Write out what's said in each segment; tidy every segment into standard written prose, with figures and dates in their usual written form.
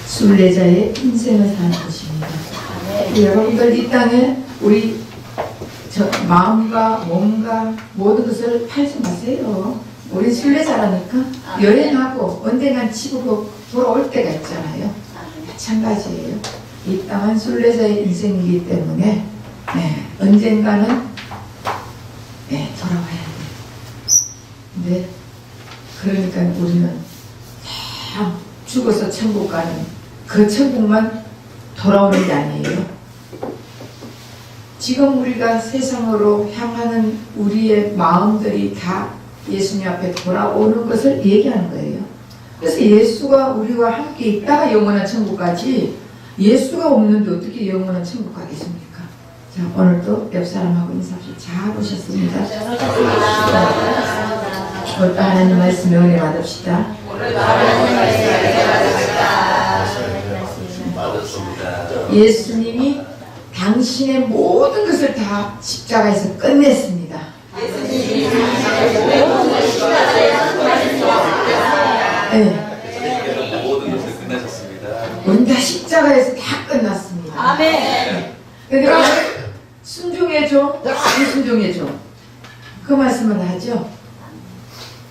순례자의 인생을 사는 것입니다. 여러분들 이 땅에 우리 마음과 몸과 모든 것을 팔지 마세요. 우리 순례자라니까 여행하고 언젠간 집으로 돌아올 때가 있잖아요. 마찬가지예요. 이 땅은 순례자의 인생이기 때문에 언젠가는 돌아와야 돼요. 근데 그러니까 우리는 다 죽어서 천국 가는 그 천국만 돌아오는 게 아니에요. 지금 우리가 세상으로 향하는 우리의 마음들이 다 예수님 앞에 돌아오는 것을 얘기하는 거예요. 그래서 예수가 우리와 함께 있다가 영원한 천국 가지, 예수가 없는데 어떻게 영원한 천국 가겠습니까? 자, 오늘도 옆 사람하고 인사합시다. 잘 오셨습니다. 오늘도 하나님 말씀에 은혜 받읍시다. 예수님이 당신의 모든 것을 다 십자가에서 끝냈습니다. 모든 것을 끝내셨습니다. 우리 다 십자가에서 다 끝났습니다. 아멘. 그러니까 순종해줘, 순종해줘. 그 말씀을 하죠.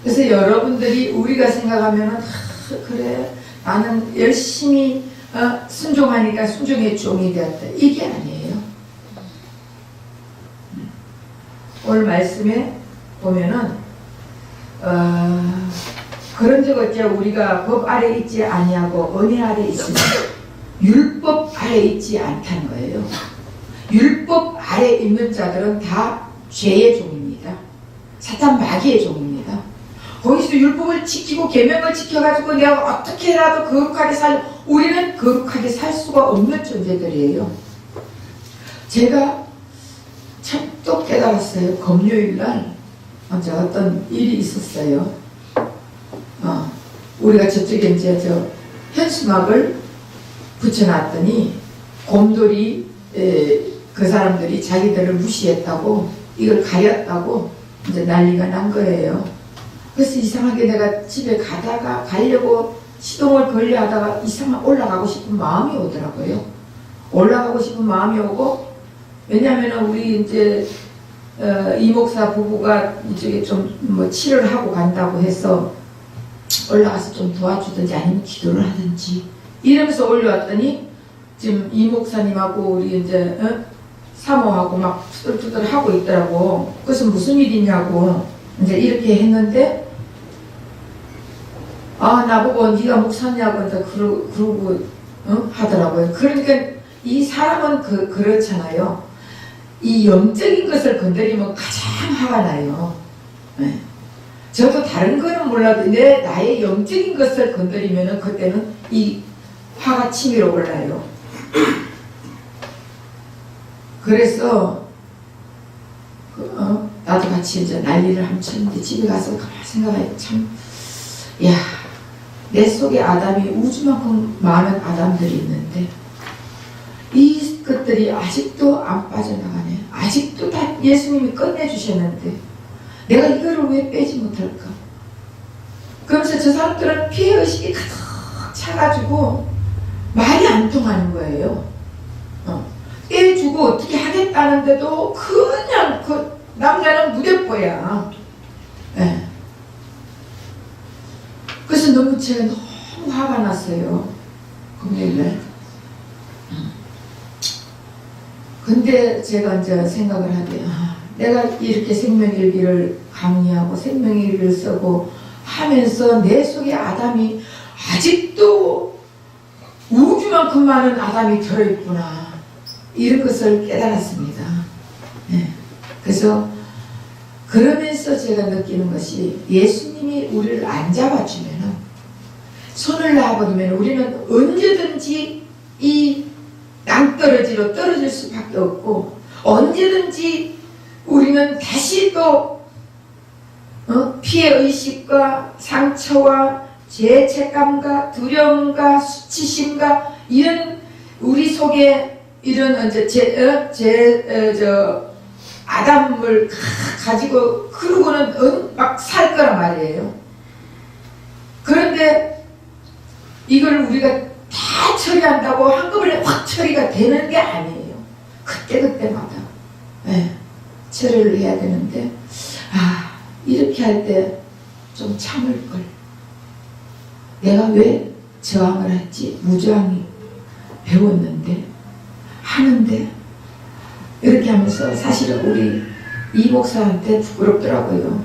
그래서 여러분들이 우리가 생각하면은 그래 나는 열심히 순종하니까 순종의 종이 되었다. 이게 아니에요. 오늘 말씀에 보면은 그런 적 어찌 우리가 법 아래 있지 아니하고 은혜 아래 있으면 율법 아래 있지 않다는 거예요. 율법 아래 있는 자들은 다 죄의 종입니다. 사탄 마귀의 종입니다. 거기서 율법을 지키고 계명을 지켜가지고 내가 어떻게라도 거룩하게 우리는 거룩하게 살 수가 없는 존재들이에요. 제가 참 또 깨달았어요. 금요일날 먼저 어떤 일이 있었어요. 우리가 저쪽에 이제 현수막을 붙여놨더니 곰돌이 그 사람들이 자기들을 무시했다고 이걸 가렸다고 이제 난리가 난 거예요. 그래서 이상하게 내가 집에 가려고 시동을 걸려 하다가 이상하게 올라가고 싶은 마음이 오더라고요. 올라가고 싶은 마음이 오고, 왜냐하면 우리 이제 이목사 부부가 이쪽에 좀 뭐 치료를 하고 간다고 해서 올라가서 좀 도와주든지 아니면 기도를 하든지 이러면서 올라왔더니 지금 이목사님하고 우리 이제 사모하고 막 투덜투덜 하고 있더라고. 그래서 무슨 일이냐고 이제 이렇게 했는데, 나보고 네가 목사냐고 이제 그러고 하더라고요. 그러니까 이 사람은 그렇잖아요. 이 영적인 것을 건드리면 가장 화가 나요. 네. 저도 다른 거는 몰라도 나의 영적인 것을 건드리면은 그때는 이 화가 치밀어 올라요. 그래서 나도 같이 이제 난리를 한번 쳤는데 집에 가서 가만히 생각하니까 참, 내 속에 아담이 우주만큼 많은 아담들이 있는데 이 것들이 아직도 안 빠져나가네. 아직도 다 예수님이 끝내주셨는데 내가 이거를 왜 빼지 못할까? 그러면서 저 사람들은 피해의식이 가득 차가지고 말이 안 통하는 거예요. 떼주고 어떻게 하겠다는데도 그냥 그 남자는 무대뽀야. 네. 그래서 제가 너무 화가 났어요. 금요일날. 근데 제가 이제 생각을 하게, 내가 이렇게 생명일기를 강의하고 생명일기를 쓰고 하면서 내 속에 아담이 아직도 우주만큼 많은 아담이 들어있구나. 이런 것을 깨달았습니다. 네. 그래서 그러면서 제가 느끼는 것이 예수님이 우리를 안 잡아주면은, 손을 놔버리면 우리는 언제든지 이 낭떠러지로 떨어질 수밖에 없고, 언제든지 우리는 다시 또 피해의식과 상처와 죄책감과 두려움과 수치심과 이런 우리 속에 이런 아담을 가지고 그러고는 막 살 거란 말이에요. 그런데 이걸 우리가 다 처리한다고 한꺼번에 확 처리가 되는 게 아니에요. 그때그때마다 처리를 해야 되는데 이렇게 할 때 좀 참을걸. 내가 왜 저항을 했지? 무저항이 배웠는데 하는데 이렇게 하면서 사실은 우리 이 목사한테 부끄럽더라고요.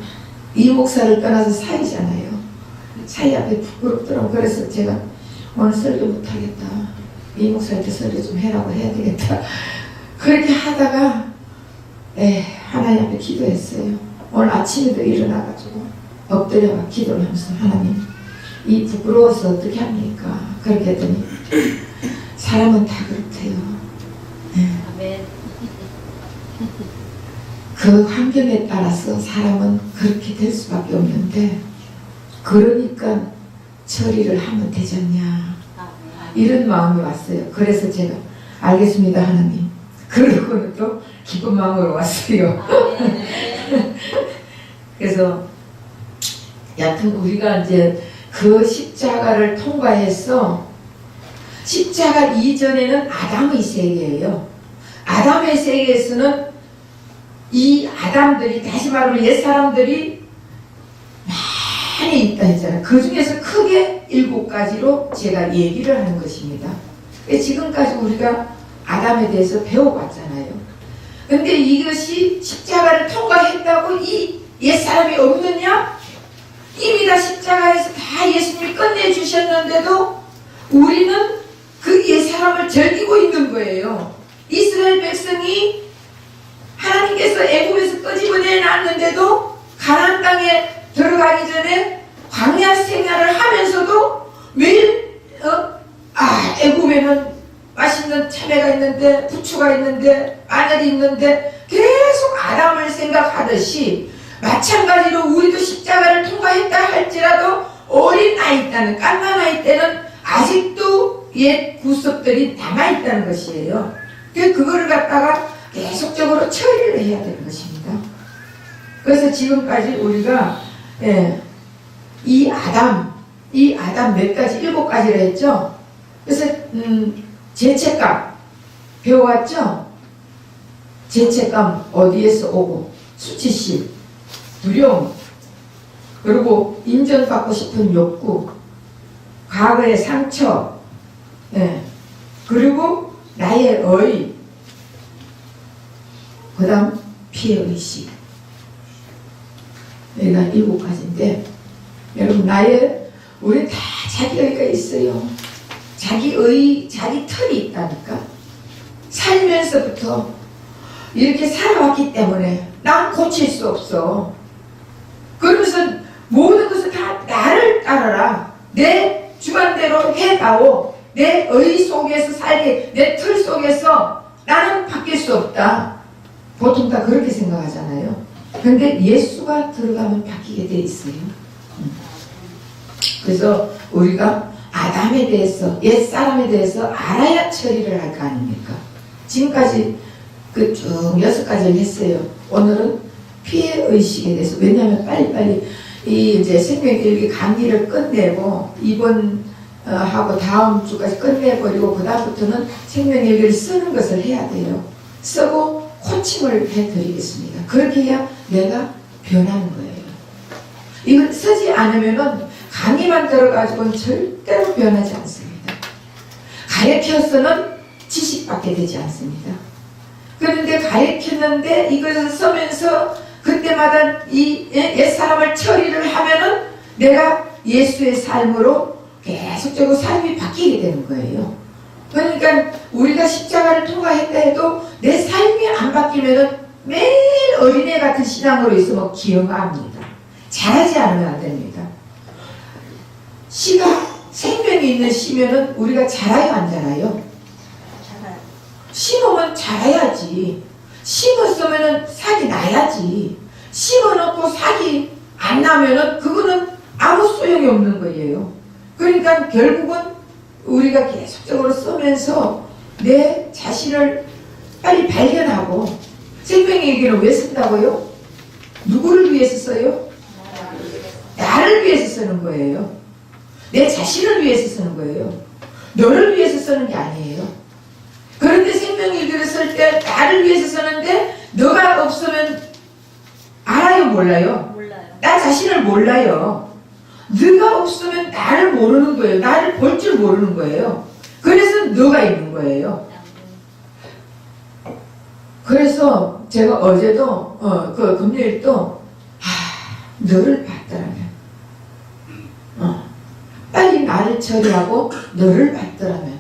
이 목사를 떠나서 사이잖아요. 사이 앞에 부끄럽더라고. 그래서 제가 오늘 설교 못하겠다. 이 목사한테 설교 좀 해라고 해야 되겠다. 그렇게 하다가 하나님 앞에 기도했어요. 오늘 아침에도 일어나가지고 엎드려가 기도를 하면서 하나님 이 부끄러워서 어떻게 합니까? 그렇게 했더니 사람은 다 그렇대요. 아멘. 그 환경에 따라서 사람은 그렇게 될 수밖에 없는데 그러니까 처리를 하면 되잖냐 이런 마음이 왔어요. 그래서 제가 알겠습니다 하나님. 그러고는 또 기쁜 마음으로 왔어요. 그래서 여튼 우리가 이제 그 십자가를 통과해서 십자가 이전에는 아담의 세계예요. 아담의 세계에서는 이 아담들이 다시 말하면 옛사람들이 많이 있다 했잖아요. 그 중에서 크게 7가지로 제가 얘기를 하는 것입니다. 지금까지 우리가 아담에 대해서 배워봤잖아요. 근데 이것이 십자가를 통과했다고 이 옛사람이 없느냐? 이미 다 십자가에서 다 예수님이 끝내주셨는데도 우리는 그 옛사람을 즐기고 있는 거예요. 이스라엘 백성이 하나님께서 애굽에서 끄집어내 놨는데도 가나안 땅에 들어가기 전에 광야 생활을 하면서도 매일 애굽에는 맛있는 참외가 있는데 부추가 있는데 마늘이 있는데 계속 아담을 생각하듯이 마찬가지로 우리도 십자가를 통과했다 할지라도 어린 나이 때는 깐난 나이 때는 아직도 옛 구습들이 남아있다는 것이에요. 그거를 갖다가 계속적으로 처리를 해야 되는 것입니다. 그래서 지금까지 우리가 이 아담 몇 가지 7가지를 했죠. 그래서 죄책감 배워왔죠. 죄책감 어디에서 오고 수치심 두려움 그리고 인정받고 싶은 욕구 과거의 상처 그리고 나의 의 그 다음 피해의식 여기가 7가지인데 여러분 우리 다 자기 의가 있어요. 자기 털이 있다니까. 살면서부터 이렇게 살아왔기 때문에 난 고칠 수 없어. 그러면서 모든 것을 다 나를 따르라. 내 주관대로 해다오. 내 의 속에서 살게 내 틀 속에서 나는 바뀔 수 없다. 보통 다 그렇게 생각하잖아요. 근데 예수가 들어가면 바뀌게 돼 있어요. 그래서 우리가 아담에 대해서 옛사람에 대해서 알아야 처리를 할 거 아닙니까? 지금까지 그 쭉 6가지를 했어요. 오늘은 피해의식에 대해서. 왜냐하면 빨리빨리 이제 생명일기 강의를 끝내고 이번 하고 다음 주까지 끝내버리고 그 다음부터는 생명일기를 쓰는 것을 해야 돼요. 쓰고 코칭을 해드리겠습니다. 그렇게 해야 내가 변하는 거예요. 이걸 쓰지 않으면은 강의만 들어가지고는 절대로 변하지 않습니다. 가르쳐서는 지식밖에 되지 않습니다. 그런데 가르쳤는데 이것을 쓰면서 그때마다 이 옛사람을 처리를 하면은 내가 예수의 삶으로 계속적으로 삶이 바뀌게 되는 거예요. 그러니까 우리가 십자가를 통과했다 해도 내 삶이 안 바뀌면은 매일 어린애 같은 신앙으로 있으면 기형합니다. 잘하지 않으면 안 됩니다. 씨가 생명이 있는 씨면은 우리가 자라요, 안 자라요? 심으면 자라야지. 심었으면은 삭이 나야지. 심어놓고 삭이 안 나면은 그거는 아무 소용이 없는 거예요. 그러니까 결국은 우리가 계속적으로 쓰면서 내 자신을 빨리 발견하고. 생명의 얘기는 왜 쓴다고요? 누구를 위해서 써요? 나를 위해서 쓰는 거예요. 내 자신을 위해서 쓰는 거예요. 너를 위해서 쓰는 서는 게 아니에요. 그런데 생명이 들었을 때 나를 위해서 서는데 너가 없으면 알아요, 몰라요? 몰라요. 나 자신을 몰라요. 너가 없으면 나를 모르는 거예요. 나를 볼 줄 모르는 거예요. 그래서 너가 있는 거예요. 그래서 제가 어제도 그 금요일도 너를 봤더라면 빨리 나를 처리하고 너를 봤더라면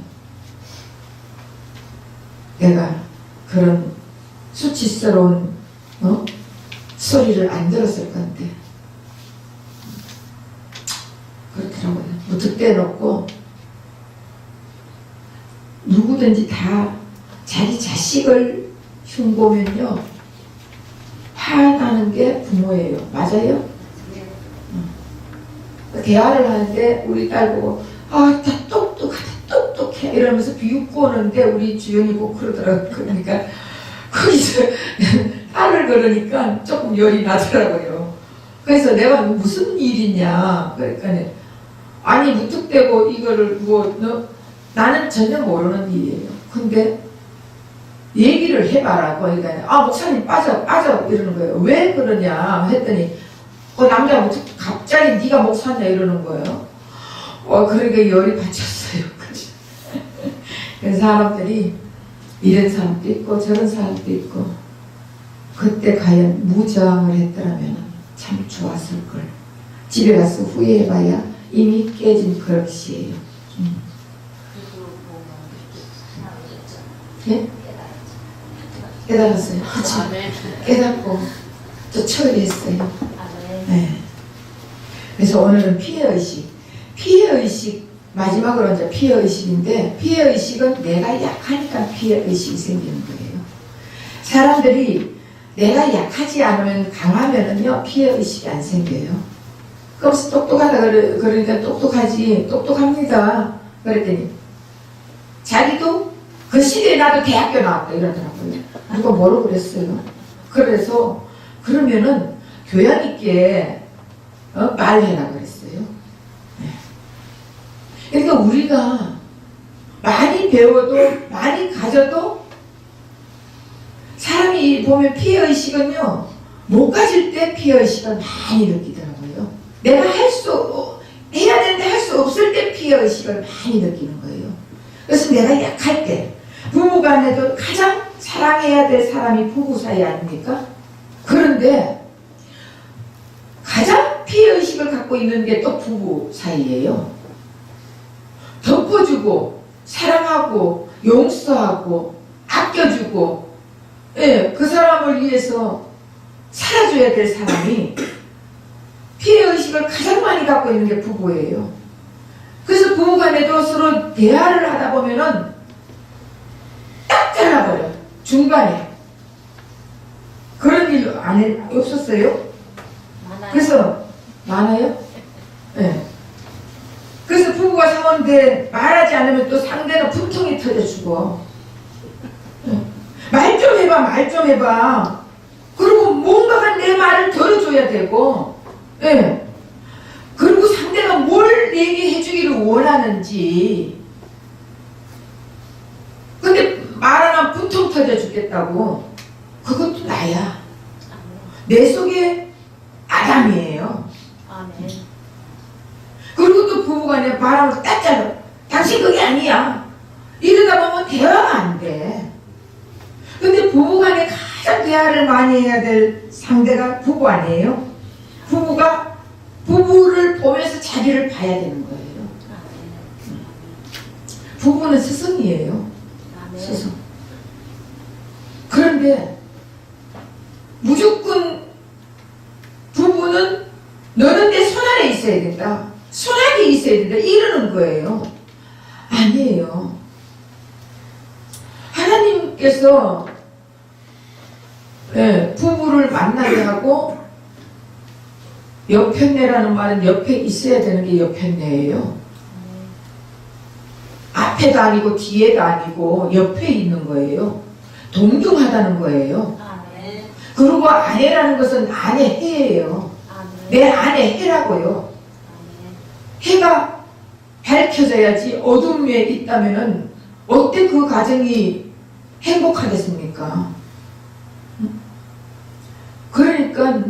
내가 그런 수치스러운 소리를 안 들었을 건데 그렇더라고요. 무턱대 놓고 누구든지 다 자기 자식을 흉보면요 화나는 게 부모예요. 맞아요? 대화를 하는데 우리 딸 보고 다 똑똑하다 똑똑해 이러면서 비웃고 오는데 우리 주연이 보고 그러더라고요. 그러니까 거기서 딸을 그러니까 조금 열이 나더라고요. 그래서 내가 무슨 일이냐 그러니까 아니 무턱대고 이거를 나는 전혀 모르는 일이에요. 근데 얘기를 해봐라. 그러니까 목사님 빠져 이러는 거예요. 왜 그러냐 했더니 남자가 갑자기 네가 목사냐 이러는 거예요. 그러니까 열이 받쳤어요. 그래서 사람들이 이런 사람도 있고 저런 사람도 있고 그때 과연 무저항을 했더라면 참 좋았을 걸. 집에 가서 후회해봐야 이미 깨진 그릇이에요. 예? 깨달았어요. 그렇죠? 깨닫고 또 처리했어요. 네. 그래서 오늘은 피해의식 마지막으로 이제 피해의식인데 피해의식은 내가 약하니까 피해의식이 생기는 거예요. 사람들이 내가 약하지 않으면 강하면은요 피해의식이 안 생겨요. 그래서 똑똑하다 그러니까 똑똑합니다. 그랬더니 자기도 그 시대에 나도 대학교 나왔다 이러더라고요. 누가 뭐라고 그랬어요. 그래서 그러면은 교양 있게 말해라 그랬어요. 네. 그러니까 우리가 많이 배워도 많이 가져도 사람이 보면 피해의식은요 못 가질 때 피해의식을 많이 느끼더라고요. 내가 해야 되는데 할 수 없을 때 피해의식을 많이 느끼는 거예요. 그래서 내가 약할 때 부부간에도 가장 사랑해야 될 사람이 부부 사이 아닙니까? 그런데 가장 피해의식을 갖고 있는 게 또 부부 사이예요. 덮어주고 사랑하고 용서하고 아껴주고 그 사람을 위해서 살아줘야 될 사람이 피해의식을 가장 많이 갖고 있는 게 부부예요. 그래서 부부간에도 서로 대화를 하다 보면은 딱 잘라버려. 중간에. 그런 일 없었어요? 많아요. 그래서 많아요? 네. 그래서 부부가 상원데 말하지 않으면 또 상대는 분통이 터져주고 말 좀 해봐. 그리고 뭔가가 내 말을 들어줘야 되고 그리고 상대가 뭘 얘기해 주기를 원하는지. 근데 말 안 하면 분통 터져 죽겠다고. 그것도 나야. 내 속에 아담이에요. 아멘. 그리고 또 부부간에 말하면 딱 잘라. 당신 그게 아니야. 이러다 보면 대화가 안 돼. 근데 부부간에 가장 대화를 많이 해야 될 상대가 부부 아니에요? 부부가 부부를 보면서 자기를 봐야 되는 거예요. 부부는 스승이에요. 스승. 그런데 무조건 부부는 너는 내 손안에 있어야 된다. 손안에 있어야 된다. 이러는 거예요. 아니에요. 하나님께서 부부를 만나게 하고 옆편내라는 말은 옆에 있어야 되는 게 옆편내예요. 앞에도 아니고 뒤에도 아니고 옆에 있는 거예요. 동등하다는 거예요. 아멘. 그리고 아내라는 것은 아내 해예요. 아멘. 내 아내 해라고요. 아멘. 해가 밝혀져야지 어둠에 있다면은 어때 그 가정이 행복하겠습니까? 그러니까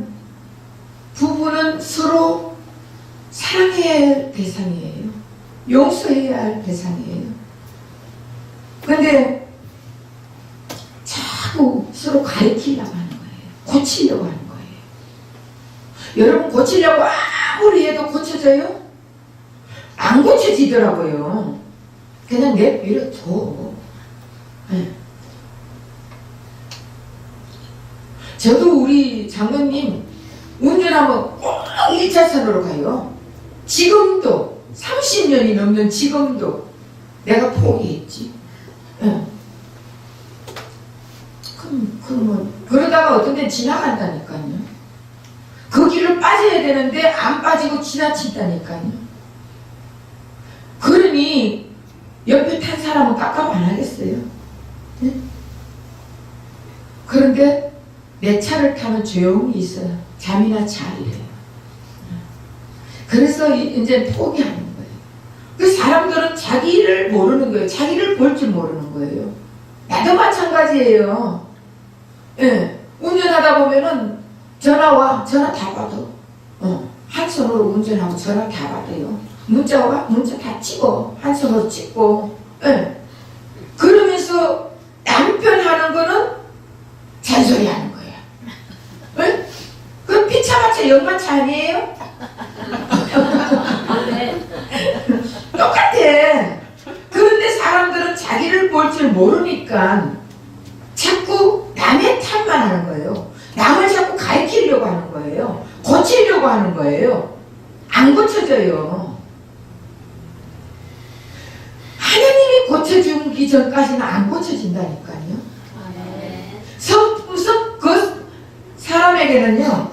부부는 서로 사랑해야 할 대상이에요. 용서해야 할 대상이에요. 근데 자꾸 서로 가리키려고 하는 거예요. 고치려고 하는 거예요. 여러분, 고치려고 아무리 해도 고쳐져요? 안 고쳐지더라고요. 그냥 내버려둬. 네. 저도 우리 장로님 운전하면 꼭 1차선으로 가요. 지금도 30년이 넘는 지금도 내가 포기했지. 네. 그러면 그러다가 어떤 데 지나간다니까요. 그 길을 빠져야 되는데 안 빠지고 지나친다니까요. 그러니 옆에 탄 사람은 깝깝 안 하겠어요. 네? 그런데 내 차를 타면 조용히 있어요. 잠이나 잘래요. 그래서 이제 포기하는 거예요. 그 사람들은 자기를 모르는 거예요. 자기를 볼 줄 모르는 거예요. 나도 마찬가지예요. 예. 운전하다 보면은 전화 다 받아. 한 손으로 운전하고 전화 다 받아요. 문자 와? 문자 다 찍어. 한 손으로 찍고. 예. 그러면서 남편 하는 거는 잔소리 하는 거예요. 예? 그 피차마차 연마차 아니에요? 똑같아. 그런데 사람들은 자기를 볼 줄 모르니까 자꾸 남의 탓만 하는 거예요. 남을 자꾸 가르치려고 하는 거예요. 고치려고 하는 거예요. 안 고쳐져요. 하나님이 고쳐주기 전까지는 안 고쳐진다니까요. 그 사람에게는요,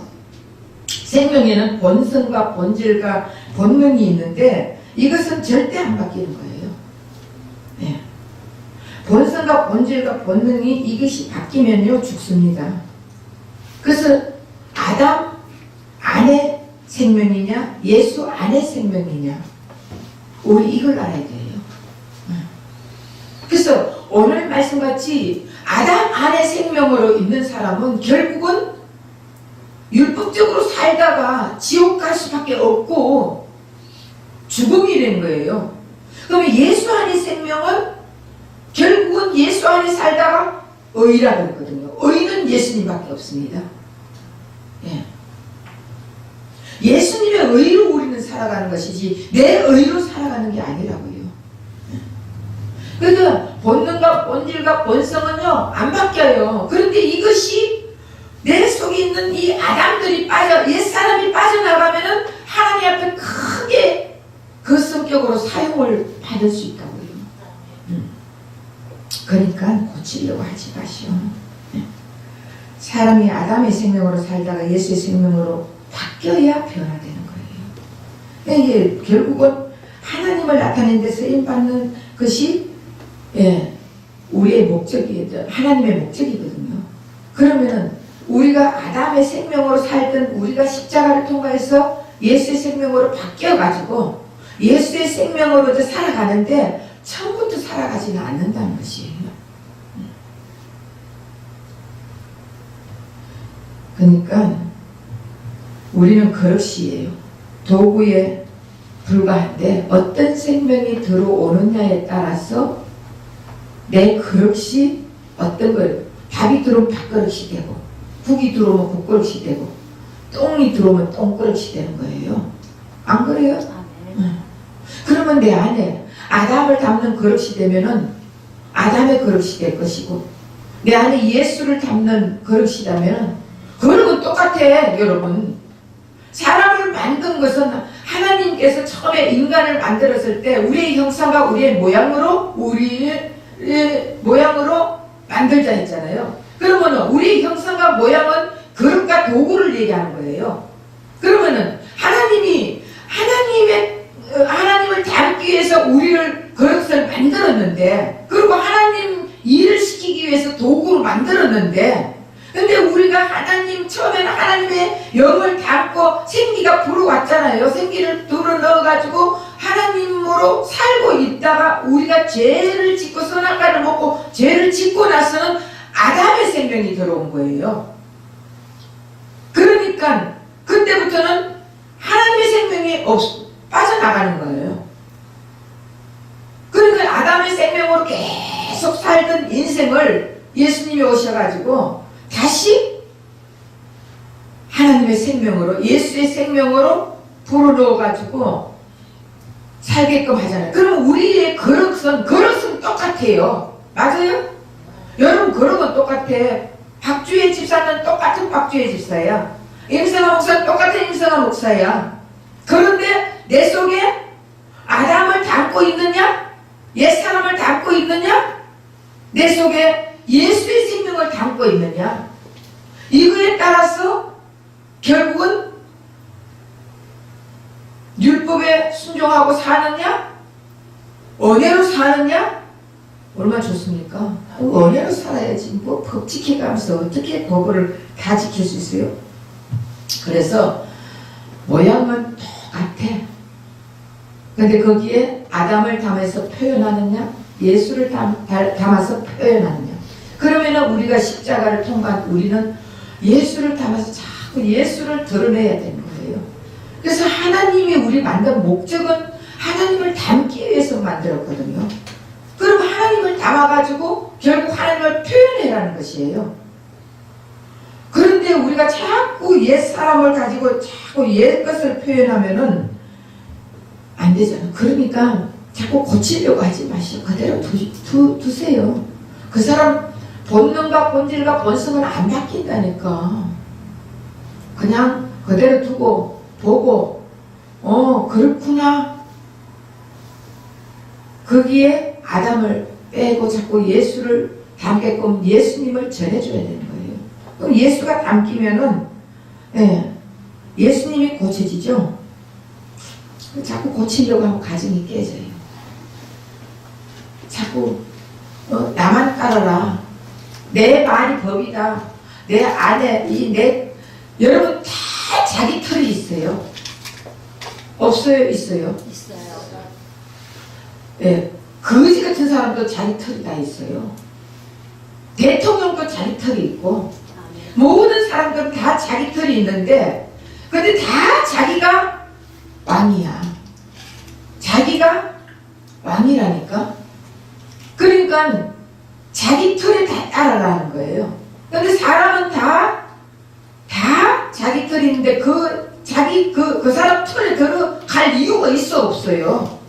생명에는 본성과 본질과 본능이 있는데 이것은 절대 안 바뀌는 거예요. 네. 본성과 본질과 본능이 이것이 바뀌면요 죽습니다. 그래서 아담 안의 생명이냐 예수 안의 생명이냐 우리 이걸 알아야 돼요. 그래서 오늘 말씀같이 아담 안의 생명으로 있는 사람은 결국은 율법적으로 살다가 지옥 갈 수밖에 없고 죽음이 된 거예요. 그러면 예수 안의 생명은 결국은 예수 안에 살다가 의라고 했거든요. 의는 예수님밖에 없습니다. 예. 예수님의 의로 우리는 살아가는 것이지 내 의로 살아가는 게 아니라고요. 그래서 본능과 본질과 본성은요 안 바뀌어요. 그런데 이것이 내 속에 있는 이 아담들이 옛사람이 빠져나가면은 하나님 앞에 크게 그 성격으로 사용을 받을 수 있다고요. 그러니까 고치려고 하지 마시오. 사람이 아담의 생명으로 살다가 예수의 생명으로 바뀌어야 변화되는 거예요. 이게 결국은 하나님을 나타내는 데 쓰임받는 것이 우리의 목적이에요. 하나님의 목적이거든요. 그러면은 우리가 아담의 생명으로 살던 우리가 십자가를 통과해서 예수의 생명으로 바뀌어가지고 예수의 생명으로 살아가는데 처음부터 살아가지는 않는다는 것이에요. 그러니까 우리는 그릇이에요. 도구에 불과한데 어떤 생명이 들어오느냐에 따라서 내 그릇이 어떤 걸 밥이 들어오면 밥그릇이 되고 국이 들어오면 국그릇이 되고 똥이 들어오면 똥그릇이 되는 거예요. 안 그래요? 그러면 내 안에 아담을 담는 그릇이 되면은 아담의 그릇이 될 것이고 내 안에 예수를 담는 그릇이라면 그릇은 똑같아. 여러분 사람을 만든 것은 하나님께서 처음에 인간을 만들었을 때 우리의 형상과 우리의 모양으로 만들자 했잖아요. 그러면은 우리의 형상과 모양은 그릇과 도구를 얘기하는 거예요. 그러면은 하나님을 닮기 위해서 우리를 그릇을 만들었는데 그리고 하나님 일을 시키기 위해서 도구를 만들었는데 근데 우리가 하나님, 처음에는 하나님의 영을 담고 생기가 불어왔잖아요. 생기를 불어 넣어가지고 하나님으로 살고 있다가 우리가 죄를 짓고 선악과를 먹고 죄를 짓고 나서는 아담의 생명이 들어온 거예요. 그러니까 그때부터는 하나님의 생명이 빠져나가는 거예요. 그러니까 아담의 생명으로 계속 살던 인생을 예수님이 오셔가지고 다시 하나님의 생명으로, 예수의 생명으로 불어넣어가지고 살게끔 하잖아요. 그러면 우리의 그릇은 똑같아요. 맞아요? 여러분 그릇은 똑같아. 박주혜 집사는 똑같은 박주혜 집사야. 임성아 목사는 똑같은 임성아 목사야. 그런데 내 속에 아담을 담고 있느냐? 옛사람을 담고 있느냐? 내 속에 예수의 생명을 담고 있느냐? 이거에 따라서 결국은 율법에 순종하고 사느냐? 은혜로 사느냐? 얼마나 좋습니까? 은혜로 살아야지. 뭐 법 지켜가면서 어떻게 법을 다 지킬 수 있어요? 그래서 모양은 똑같아. 근데 거기에 아담을 담아서 표현하느냐? 예수를 담아서 표현하느냐? 그러면은 우리가 십자가를 통과한 우리는 예수를 담아서 자꾸 예수를 드러내야 되는 거예요. 그래서 하나님이 우리 만든 목적은 하나님을 담기 위해서 만들었거든요. 그럼 하나님을 담아가지고 결국 하나님을 표현해라는 것이에요. 그런데 우리가 자꾸 옛 사람을 가지고 자꾸 옛 것을 표현하면은 안 되잖아. 그러니까 자꾸 고치려고 하지 마시오. 그대로 두세요. 그 사람 본능과 본질과 본성은 안 바뀐다니까. 그냥 그대로 두고 보고 그렇구나. 거기에 아담을 빼고 자꾸 예수를 담게끔 예수님을 전해줘야 되는 거예요. 그럼 예수가 담기면은 예수님이 고쳐지죠. 자꾸 고치려고 하면 가정이 깨져요. 자꾸 나만 따라라. 내 말이 법이다. 내 안에 여러분 다 자기 털이 있어요. 없어요? 있어요? 있어요. 예, 거지 같은 사람도 자기 털이 다 있어요. 대통령도 자기 털이 있고 모든 사람들은 다 자기 털이 있는데 근데 다 자기가 왕이야. 자기가 왕이라니까. 그러니까 자기 털에 다 따라가는 거예요. 근데 사람은 다 자기 털이 있는데 그 사람 털에 들어갈 이유가 있어 없어요?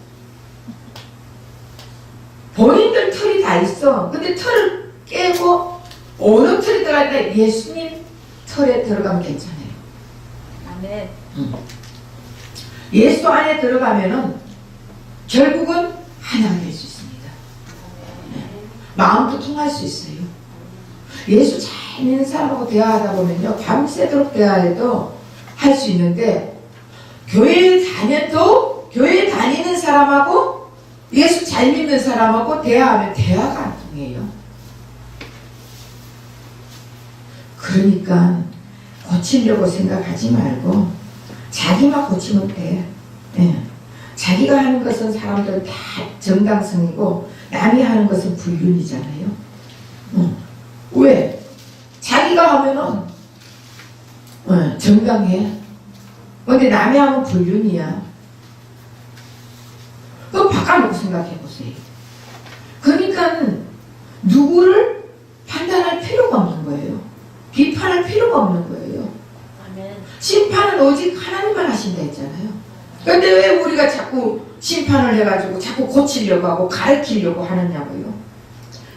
본인들 털이 다 있어. 근데 털을 깨고 어느 털에 들어갈 때 예수님 털에 들어가면 괜찮아요. 아멘. 예수 안에 들어가면은 결국은 하나가 될 수 있습니다. 마음도 통할 수 있어요. 예수 잘 믿는 사람하고 대화하다 보면요, 밤새도록 대화해도 할 수 있는데 교회 다니는 사람하고 예수 잘 믿는 사람하고 대화하면 대화가 안 통해요. 그러니까 고치려고 생각하지 말고 자기만 고치면 돼. 자기가 하는 것은 사람들은 다 정당성이고 남이 하는 것은 불륜이잖아요. 왜? 자기가 하면은 정당해. 근데 남이 하면 불륜이야. 그럼 바꿔놓고 생각해보세요. 그러니까 누구를 판단할 필요가 없는 거예요. 비판할 필요가 없는 거예요. 아멘. 심판은 오직 하나님만 하신다 했잖아요. 근데 왜 우리가 자꾸 심판을 해가지고 자꾸 고치려고 하고 가르치려고 하느냐고요.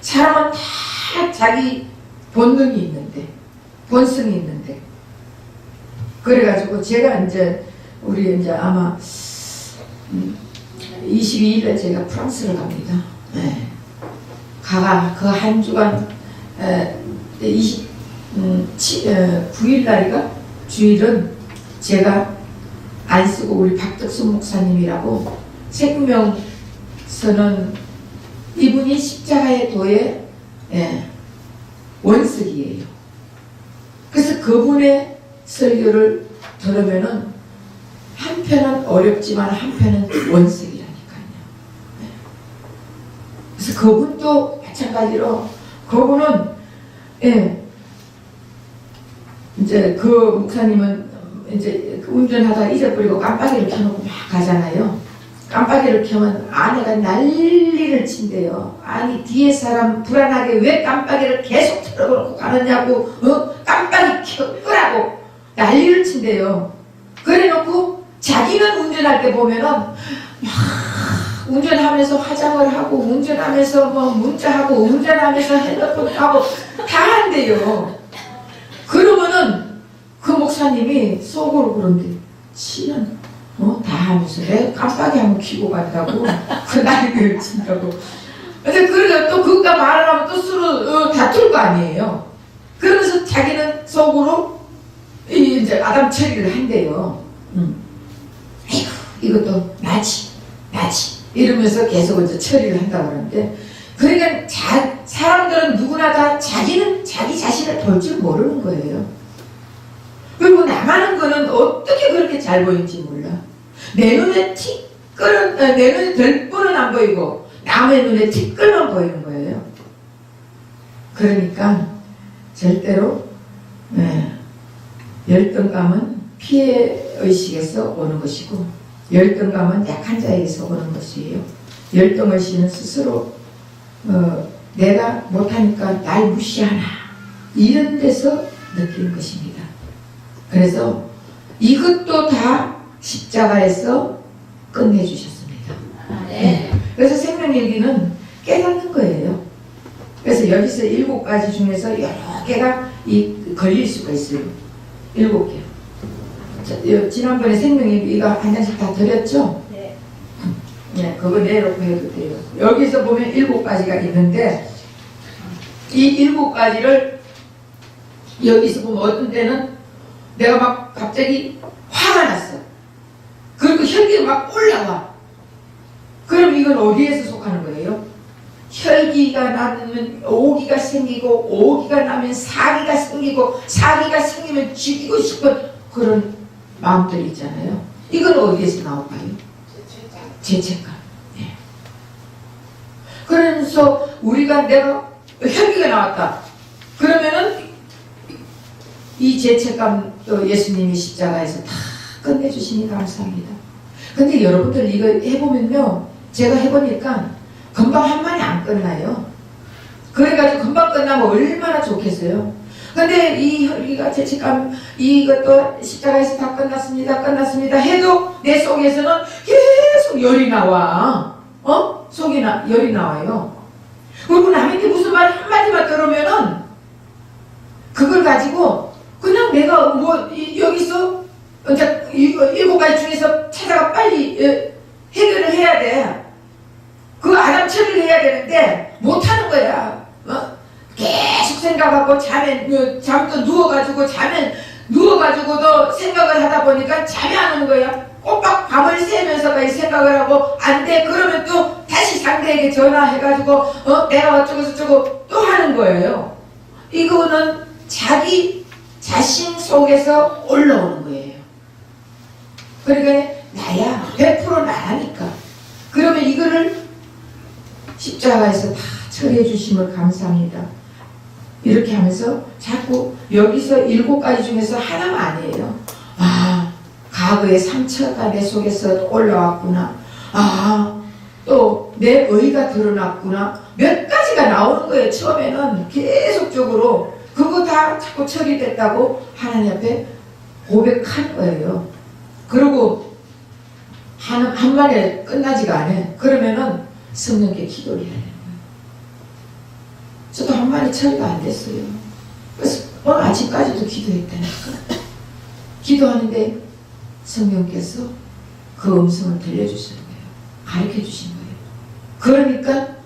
사람은 다 자기 본능이 있는데, 본성이 있는데. 그래가지고 제가 우리 아마 22일에 제가 프랑스를 갑니다. 그 한 주간 9일 날이가 주일은 제가 안 쓰고 우리 박덕순 목사님이라고 생명서는 이분이 십자가의 도의 원석이에요. 그래서 그분의 설교를 들으면은 한편은 어렵지만 한편은 원색이라니까요. 그래서 그분도 마찬가지로 그분은 이제 그 목사님은 이제 운전하다가 잊어버리고 깜빡이를 켜놓고 막 가잖아요. 깜빡이를 켜면 아내가 난리를 친대요. 아니 뒤에 사람 불안하게 왜 깜빡이를 계속 틀어놓고 가느냐고 깜빡이 끄라고 난리를 친대요. 그래놓고 자기는 운전할 때 보면은 막 운전하면서 화장을 하고 운전하면서 뭐 문자하고 운전하면서 핸드폰 하고 다 한대요. 그러면은 그 목사님이 속으로 그런데 치는 다 하면서 내 깜빡이 한번 켜고 간다고 그 난리를 친다고. 근데 그러니까 또 그가 말을 하면 또 서로 다툴 거 아니에요. 그러면서 자기는 속으로 이제 아담 처리를 한대요. 아이고 이것도 나지 이러면서 계속 이제 처리를 한다고 그러는데, 그러니까 사람들은 누구나 다 자기는 자기 자신을 볼 줄 모르는 거예요. 그리고 남하는 거는 어떻게 그렇게 잘 보이는지 몰라. 내 눈에 내 눈에 덜 안 보이고 남의 눈에 티끌만 보이는 거예요. 그러니까 절대로 열등감은 피해 의식에서 오는 것이고, 열등감은 약한 자에게서 오는 것이에요. 열등의식은 스스로 내가 못하니까 날 무시하나 이런 데서 느끼는 것입니다. 그래서 이것도 다 십자가에서 끝내주셨습니다. 그래서 생명일기는 깨닫는 거예요. 그래서 여기서 7가지 중에서 여러 개가 걸릴 수가 있어요. 7개. 지난번에 생명일기가 한 장씩 다 드렸죠? 네, 그거 내놓고 해도 돼요. 여기서 보면 7가지가 있는데, 이 7가지를 여기서 보면 어떤 때는 내가 막 갑자기 화가 났어. 그리고 혈기가 막 올라와. 그럼 이건 어디에서 속하는 거예요? 혈기가 나면 오기가 생기고, 오기가 나면 사기가 생기고, 사기가 생기면 죽이고 싶은 그런 마음들이 있잖아요. 이건 어디에서 나올까요? 죄책감. 네. 그래서 내가 혈기가 나왔다. 그러면은 이 죄책감도 예수님이 십자가에서 다 끝내주시니 감사합니다. 근데 여러분들 이거 해보면요, 제가 해보니까 금방 한만에 안 끝나요. 그래가지고 금방 끝나면 얼마나 좋겠어요. 근데 이 혈기가 죄책감 이것도 십자가에서 다 끝났습니다 해도 내 속에서는 계속 열이 나와. 열이 나와요. 그리고 남한테 무슨 말 한마디만 들으면은 그걸 가지고 그냥 내가 여기서 이제 7가지 중에서 찾아가 빨리 해결을 해야 돼. 그 아담 처리를 해야 되는데 못하는 거야. 계속 생각하고 잠도 누워가지고도 생각을 하다 보니까 잠이 안 오는 거야. 꼬박 밤을 새면서 생각을 하고 안 돼. 그러면 또 다시 상대에게 전화해가지고 내가 어쩌고 저쩌고 또 하는 거예요. 이거는 자기 자신 속에서 올라오는 거예요. 그러니까 나야 100% 나라니까. 그러면 이거를 십자가에서 다 처리해 주심을 감사합니다. 이렇게 하면서 자꾸 여기서 7가지 중에서 하나만 아니에요. 과거의 상처가 내 속에서 올라왔구나. 또 내 의가 드러났구나. 몇 가지가 나오는 거예요. 처음에는 계속적으로 그거 다 자꾸 처리됐다고 하나님 앞에 고백하는 거예요. 그리고 한만에 끝나지가 않아요. 그러면은 성령께 기도를 해야 돼요. 저도 한마디 처리가 안 됐어요. 그래서 오늘 아침까지도 기도했다니까. 기도하는데 성령께서 그 음성을 들려주시는 거예요. 가르쳐 주신 거예요. 그러니까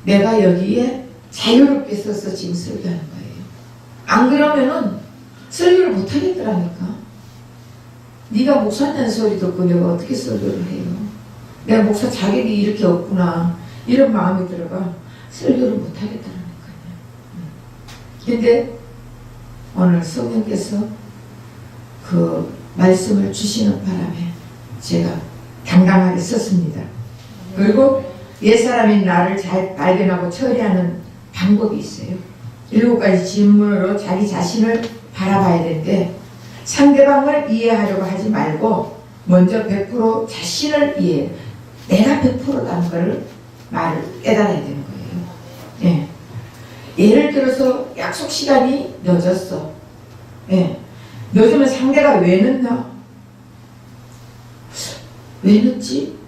내가 여기에 자유롭게 서서 지금 설교하는 거예요. 안 그러면은 설교를 못 하겠더라니까. 네가 목사냐는 소리 듣고 내가 어떻게 설교를 해요. 내가 목사 자격이 이렇게 없구나. 이런 마음이 들어가 설교를 못 하겠다라니까요. 근데 오늘 성령께서 그 말씀을 주시는 바람에 제가 당당하게 썼습니다. 그리고 옛사람인 나를 잘 발견하고 처리하는 방법이 있어요. 7가지 질문으로 자기 자신을 바라봐야 되는데 상대방을 이해하려고 하지 말고 먼저 100% 자신을 이해해. 내가 100%라는 것을 말을 깨달아야 되는 거예요. 예. 예를 들어서 약속 시간이 늦었어. 예. 늦으면 상대가 왜 늦나? 왜 늦지?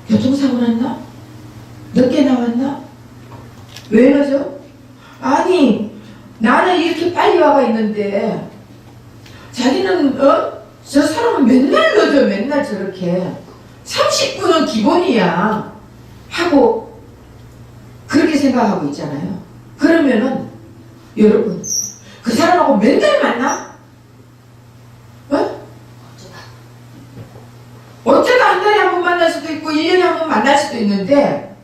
교통사고 났나? 늦게 나왔나? 왜 늦어? 아니 나는 이렇게 빨리 와가 있는데 자기는 저 사람은 맨날 늦어. 맨날 저렇게 30분은 기본이야 하고 그렇게 생각하고 있잖아요. 그러면은 여러분 그 사람하고 맨날 만나? 어쩌다 한 달에 한 번 만날 수도 있고 1년에 한 번 만날 수도 있는데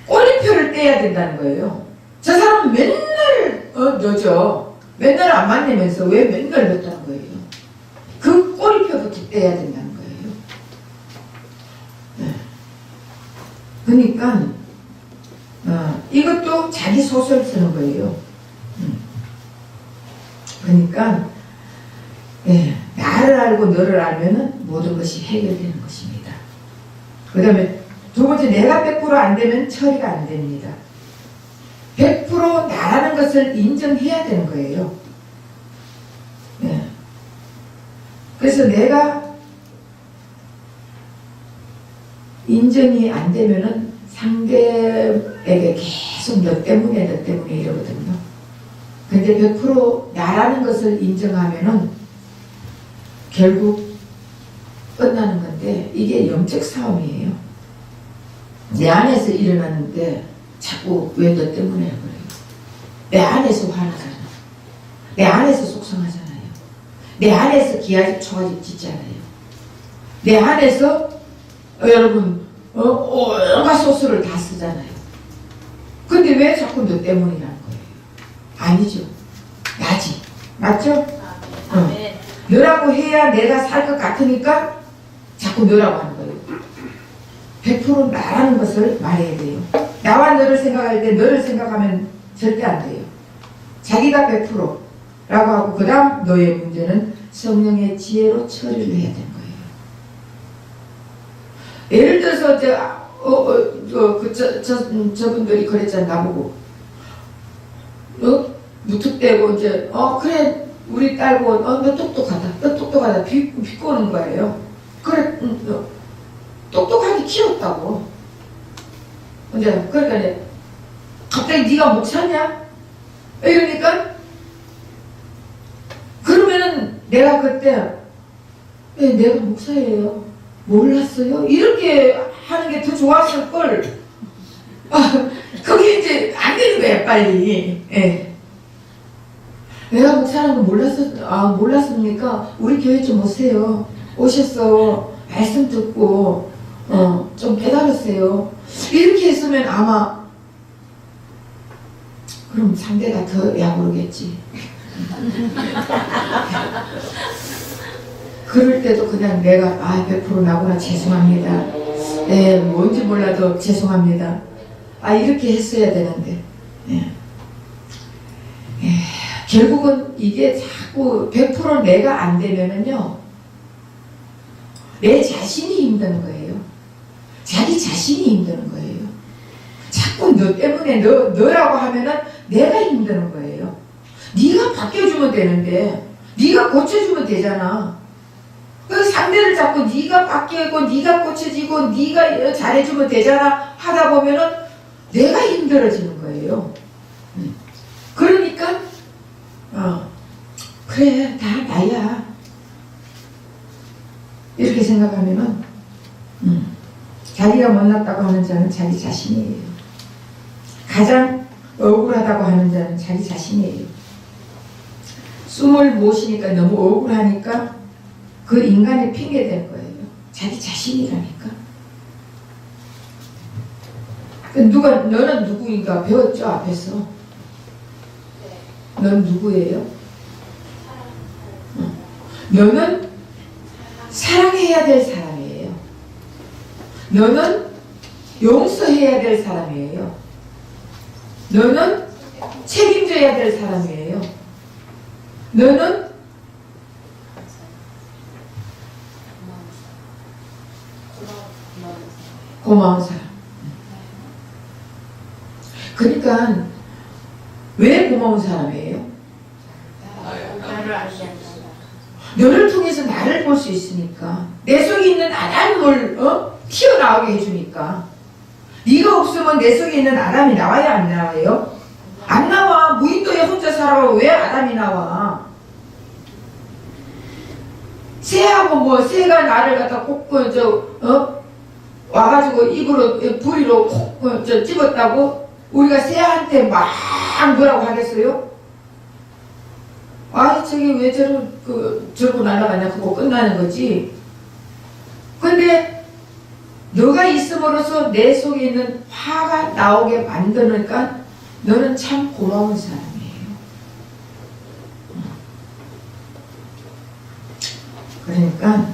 꼬리표를 떼야 된다는 거예요. 저 사람은 맨날 늦어. 맨날 안 만나면서 왜 맨날 늦다는 거예요. 그 꼬리표부터 떼야 된다는 거예요. 네. 그러니까 이것도 자기 소설 쓰는 거예요. 그러니까 나를 알고 너를 알면은 모든 것이 해결되는 것입니다. 그 다음에 두 번째, 내가 100% 안 되면 처리가 안 됩니다. 100% 나라는 것을 인정해야 되는 거예요. 그래서 내가 인정이 안 되면은 상대에게 계속 너 때문에 이러거든요. 근데 100% 나라는 것을 인정하면은 결국 끝나는 건데 이게 영적 싸움이에요. 내 안에서 일어나는데 자꾸 왜 너 때문에 그래요. 내 안에서 화나잖아. 내 안에서 속상하잖아요. 내 안에서 기아집 초가집 짓잖아요. 내 안에서 여러분 온갖 소스를 다 쓰잖아요. 근데 왜 자꾸 너 때문이라는 거예요? 아니죠. 나지. 맞죠? 아멘. 너라고 해야 내가 살 것 같으니까 자꾸 너라고 하는 거예요. 100% 나라는 것을 말해야 돼요. 나와 너를 생각할 때 너를 생각하면 절대 안 돼요. 자기가 100%라고 하고 그 다음 너의 문제는 성령의 지혜로 처리를 해야 되는 거예요. 예를 들어서 저분들이 그랬잖아. 나보고 무턱대고 이제 그래 우리 딸고 너 똑똑하다 비꼬는 거예요. 그래 똑똑하게 키웠다고. 이제 그러니까 갑자기 네가 목사냐? 이러니까 그러면은 내가 그때 내가 목사예요. 몰랐어요? 이렇게 하는 게 더 좋았을 걸. 그게 이제 안 되는 거야 빨리. 내가 목사라는 거 몰랐습니까? 우리 교회 좀 오세요. 오셔서 말씀 듣고 좀 깨달으세요. 이렇게 했으면 아마 그럼 상대가 더 약오르겠지. 그럴 때도 그냥 내가 100% 나구나 죄송합니다. 뭔지 몰라도 죄송합니다. 이렇게 했어야 되는데 결국은 이게 자꾸 100% 내가 안 되면은요 내 자신이 힘든 거예요. 자기 자신이 힘드는 거예요. 자꾸 너 때문에 너라고 하면은 내가 힘드는 거예요. 네가 바뀌어주면 되는데 네가 고쳐주면 되잖아. 그 상대를 자꾸 네가 바뀌고 네가 고쳐지고 네가 잘해주면 되잖아 하다 보면은 내가 힘들어지는 거예요. 그러니까 그래 다 나야 이렇게 생각하면은 자기가 못났다고 하는 자는 자기 자신이에요. 가장 억울하다고 하는 자는 자기 자신이에요. 숨을 못 쉬니까 너무 억울하니까 그 인간이 핑계대는 거예요. 자기 자신이라니까. 너는 누구인가 배웠죠 앞에서. 넌 누구예요? 너는 사랑해야 될 사람이에요. 너는 용서해야 될 사람이에요. 너는 책임져야 될 사람이에요. 너는 고마운 사람. 그러니까 왜 고마운 사람이에요? 나를 알지 않는다. 너를 통해서 나를 볼 수 있으니까, 내 속에 있는 아담을 튀어나오게 해주니까. 네가 없으면 내 속에 있는 아담이 나와야 안 나와요? 안 나와. 무인도에 혼자 살아봐. 왜 아담이 나와? 새하고 뭐 새가 나를 갖다 와가지고 입으로 부리로 집었다고 우리가 새한테 막 뭐라고 하겠어요? 아, 저기 왜 저러고 날아가냐, 그거 끝나는 거지. 근데 너가 있음으로써 내 속에 있는 화가 나오게 만드니까 너는 참 고마운 사람이에요. 그러니까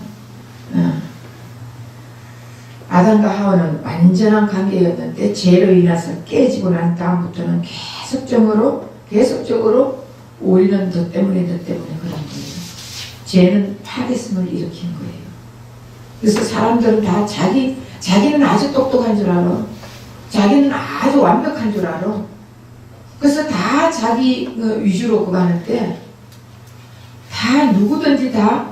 아담과 하와는 완전한 관계였는데 죄로 인해서 깨지고 난 다음부터는 계속적으로 우리는 너 때문에 그런 거예요. 죄는 파괴성을 일으킨 거예요. 그래서 사람들은 다 자기는 아주 똑똑한 줄 알아. 자기는 아주 완벽한 줄 알아. 그래서 다 자기 위주로 가는데, 다 누구든지 다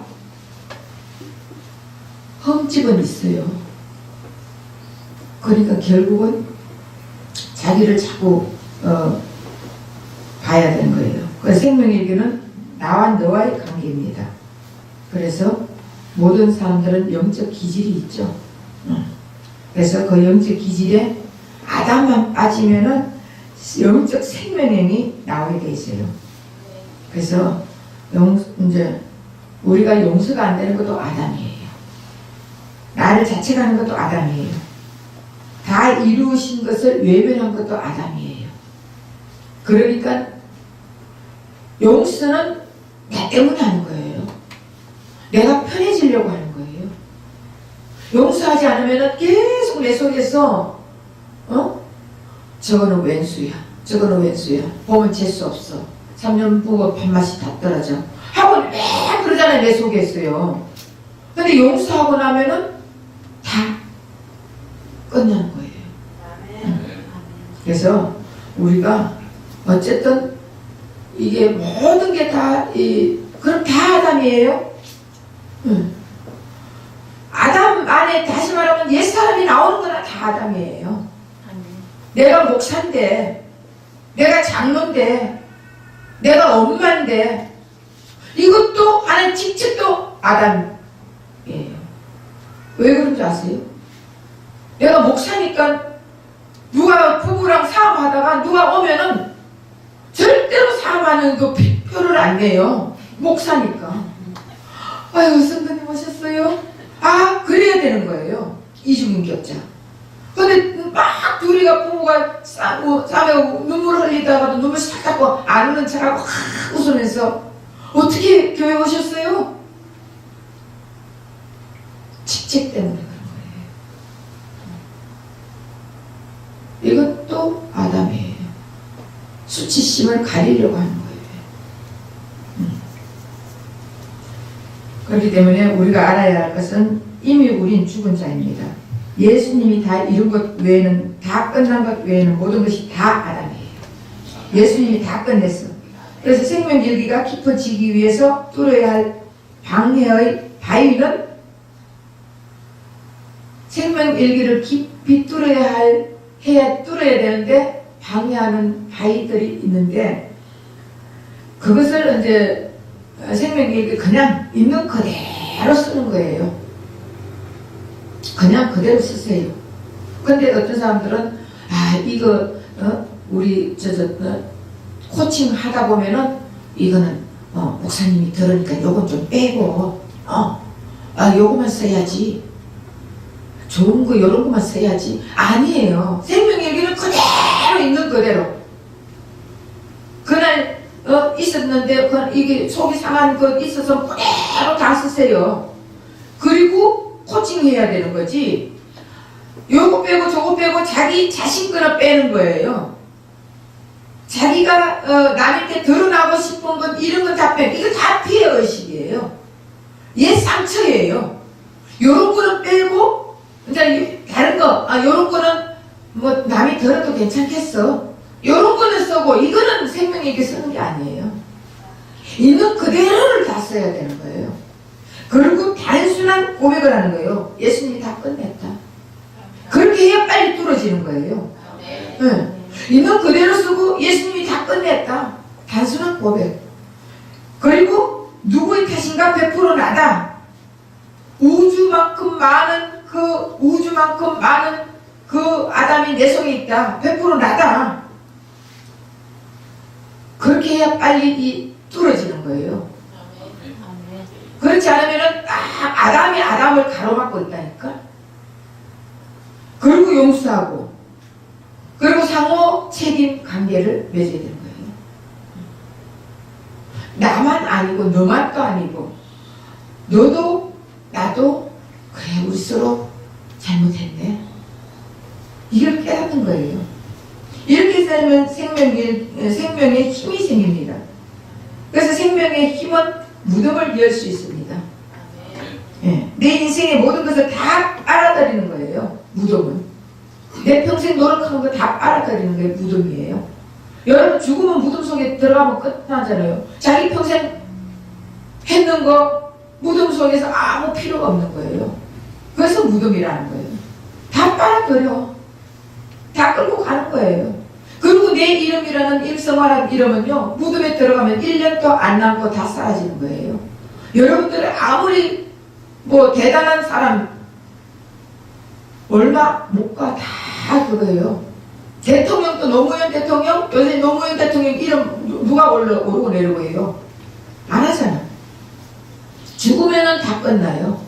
흠집은 있어요. 그러니까 결국은 자기를 자꾸 봐야 되는 거예요. 그 생명일기는 나와 너와의 관계입니다. 그래서 모든 사람들은 영적 기질이 있죠. 그래서 그 영적 기질에 아담만 빠지면은 영적 생명행이 나오게 돼 있어요. 그래서 이제 우리가 용서가 안 되는 것도 아담이에요. 나를 자책하는 것도 아담이에요. 다 이루신 것을 외면한 것도 아담이에요. 그러니까 용서는 나 때문에 하는 거예요. 내가 편해지려고 하는 거예요. 용서하지 않으면 계속 내 속에서 저거는 왼수야, 저거는 왼수야, 보면 재수 없어, 3년 부고 밥맛이 다 떨어져 하고 매 그러잖아요. 내 속에서요. 근데 용서하고 나면은 다 끝나는 거예요. 그래서 우리가 어쨌든 이게 모든 게 다 그럼 다 아담이에요. 아담 안에 다시 말하면 옛사람이 나오는 거나 다 아담이에요. 내가 목사인데, 내가 장로인데, 내가 엄마인데, 이것도 안에 직책도 아담이에요. 왜 그런 줄 아세요? 내가 목사니까 누가 부부랑 싸움하다가 누가 오면은 절대로 싸움하는 그 표를 안 내요. 목사니까. 아유, 성도님 오셨어요? 아, 그래야 되는 거예요. 이중인격자. 근데 막 둘이가 부부가 싸매고 눈물 흘리다가도 눈물 싹 닦고 안 우는 척하고 확 웃으면서 어떻게 교회 오셨어요? 직책 때문에 그런 거예요. 이것도 아담이에요. 수치심을 가리려고 하는 거예요. 그렇기 때문에 우리가 알아야 할 것은 이미 우린 죽은 자입니다. 예수님이 다 이룬 것 외에는, 다 끝난 것 외에는 모든 것이 다 아담이에요. 예수님이 다 끝냈어. 그래서 생명일기가 깊어지기 위해서 뚫어야 할 방해의 바위는, 생명일기를 깊이 뚫어야 되는데 방해하는 바위들이 있는데, 그것을 이제 생명일기 그냥 있는 그대로 쓰는 거예요. 그냥 그대로 쓰세요. 근데 어떤 사람들은 이거 우리 코칭 하다 보면은 이거는 목사님이 들으니까 요건 좀 빼고 요거만 써야지, 좋은 거 요런 거만 써야지. 아니에요. 생명일기는 그대로 있는 그대로. 그날 있었는데 이게 속이 상한 것 있어서 그대로 다 쓰세요. 그리고 코칭해야 되는 거지. 요거 빼고 저거 빼고 자기 자신 거나 빼는 거예요. 자기가 남한테 드러나고 싶은 건 이런 건 다 빼. 이거 다 피해 의식이에요. 얘 상처예요. 요런 거는 빼고 이제 다른 거 요런 거는 뭐 남이 들어도 괜찮겠어. 요런 거는 쓰고 이거는 생명에게 쓰는 게 아니에요. 있는 그대로를 다 써야 되는 거예요. 그리고 단순한 고백을 하는 거예요. 예수님이 다 끝냈다. 그렇게 해야 빨리 뚫어지는 거예요. 네. 있는 그대로 쓰고 예수님이 다 끝냈다. 단순한 고백. 그리고 누구의 탓인가 100% 나다. 우주만큼 많은 그 아담이 내 속에 있다. 100% 나다. 그렇게 해야 빨리 뚫어지는 거예요. 그렇지 않으면은 아담이 아담을 가로막고 있다니까. 그리고 용서하고 그리고 상호 책임 관계를 맺어야 되는 거예요. 나만 아니고 너만도 아니고 너도 나도 그래 우리 서로 잘못했네. 이걸 깨닫는 거예요. 이렇게 살면 생명에 힘이 생깁니다. 그래서 생명의 힘은 무덤을 열 수 있습니다. 네. 내 인생의 모든 것을 다 빨아들이는 거예요. 무덤은. 내 평생 노력하는 거 다 빨아들이는 게 무덤이에요. 여러분 죽으면 무덤 속에 들어가면 끝나잖아요. 자기 평생 했는 거 무덤 속에서 아무 필요가 없는 거예요. 그래서 무덤이라는 거예요. 다 빨아들여. 다 끌고 가는 거예요. 그리고 내 이름이라는 일성화라는 이름은요, 무덤에 들어가면 1년도 안 남고 다 사라지는 거예요. 여러분들은 아무리 뭐 대단한 사람 얼마 못 가 다 그거예요. 대통령도 노무현 대통령, 요새 노무현 대통령 이름 누가 오르고 내리고 해요? 안 하잖아. 죽으면은 다 끝나요.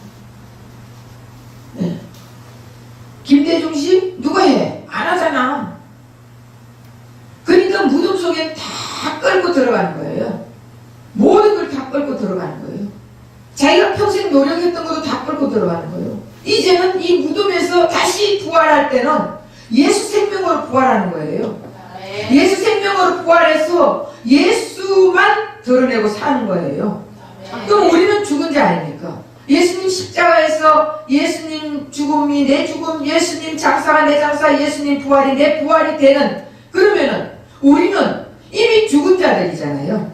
네. 김대중 씨 누가 해? 안 하잖아. 그러니까 무덤 속에 다 끌고 들어가는 거예요. 모든 걸 다 끌고 들어가는 거예요. 자기가 평생 노력했던 것도 다 끌고 들어가는 거예요. 이제는 이 무덤에서 다시 부활할 때는 예수 생명으로 부활하는 거예요. 예수 생명으로 부활해서 예수만 드러내고 사는 거예요. 그럼 우리는 죽은 자 아닙니까? 예수님 십자가에서 예수님 죽음이 내 죽음, 예수님 장사가 내 장사, 예수님 부활이 내 부활이 되는, 그러면은 우리는 이미 죽은 자들이잖아요.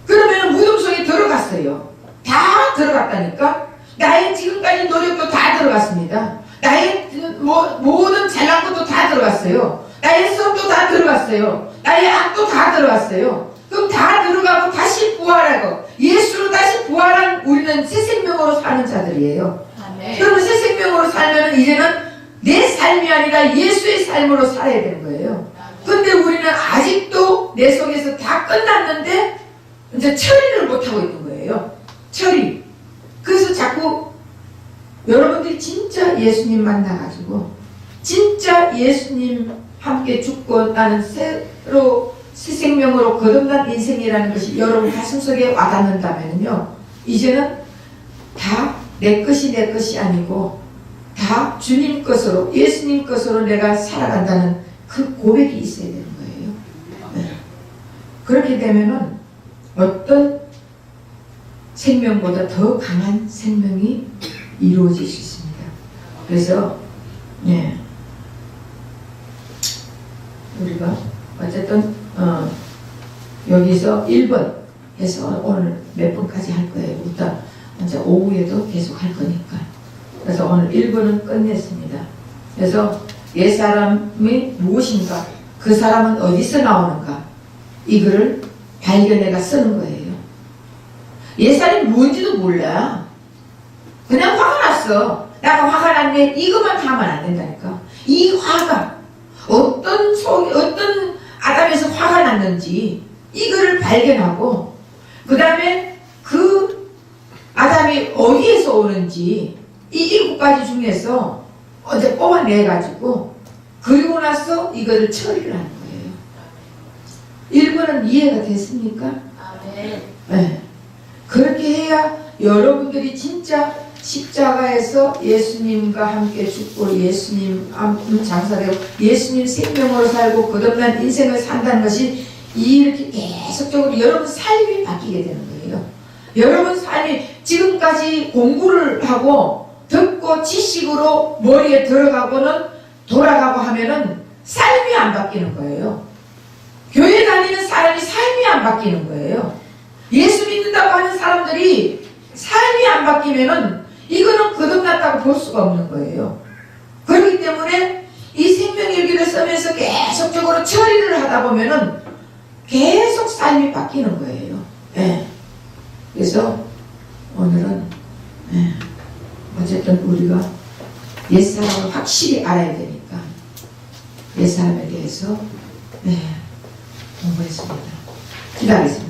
그러면은 무덤 속에 들어갔어요. 다 들어갔다니까. 나의 지금까지 노력도 다 들어갔습니다. 나의 모든 잘난 것도 다 들어갔어요. 나의 성도 다 들어갔어요. 나의 악도 다 들어갔어요. 그럼 다 들어가고 다시 부활하고 예수로 다시 부활한 우리는 새 생명으로 사는 자들이에요. 그러면 새 생명으로 살면 이제는 내 삶이 아니라 예수의 삶으로 살아야 되는 거예요. 근데 우리는 아직도 내 속에서 다 끝났는데 이제 처리를 못하고 있는 거예요. 처리. 그래서 자꾸 여러분들이 진짜 예수님 만나가지고 진짜 예수님 함께 죽고 나는 새로 새 생명으로 거듭난 인생이라는 것이 여러분 가슴속에 와닿는다면요, 이제는 다 내 것이 아니고 다 주님 것으로 예수님 것으로 내가 살아간다는 그 고백이 있어야 되는 거예요. 네. 그렇게 되면은 어떤 생명보다 더 강한 생명이 이루어질 수 있습니다. 그래서 네. 우리가 어쨌든 여기서 1번 해서 오늘 몇 번까지 할 거예요. 일단 이제 오후에도 계속 할 거니까. 그래서 오늘 1번은 끝냈습니다. 그래서 옛사람이 무엇인가, 그 사람은 어디서 나오는가, 이거를 발견해가 쓰는 거예요. 옛사람이 뭔지도 몰라. 그냥 화가 났어. 나가 화가 났네. 이것만 하면 안 된다니까. 이 화가 어떤 아담에서 화가 났는지 이거를 발견하고, 그 다음에 그 아담이 어디에서 오는지 이 7가지 중에서 어제 뽑아내가지고 그리고 나서 이거를 처리를 하는 거예요. 1번은 이해가 됐습니까? 아멘. 네. 그렇게 해야 여러분들이 진짜 십자가에서 예수님과 함께 죽고 예수님 장사되고 예수님 생명으로 살고 거듭난 인생을 산다는 것이 이렇게 계속적으로 여러분 삶이 바뀌게 되는 거예요. 여러분 삶이 지금까지 공부를 하고 듣고 지식으로 머리에 들어가고는 돌아가고 하면은 삶이 안 바뀌는 거예요. 교회 다니는 사람이 삶이 안 바뀌는 거예요. 예수 믿는다고 하는 사람들이 삶이 안 바뀌면은 이거는 거듭났다고 볼 수가 없는 거예요. 그렇기 때문에 이 생명일기를 쓰면서 계속적으로 처리를 하다 보면은 계속 삶이 바뀌는 거예요. 예. 그래서 오늘은 어쨌든 우리가 옛사람을 확실히 알아야 되니까 옛사람에 대해서 공부했습니다. 기다리겠습니다.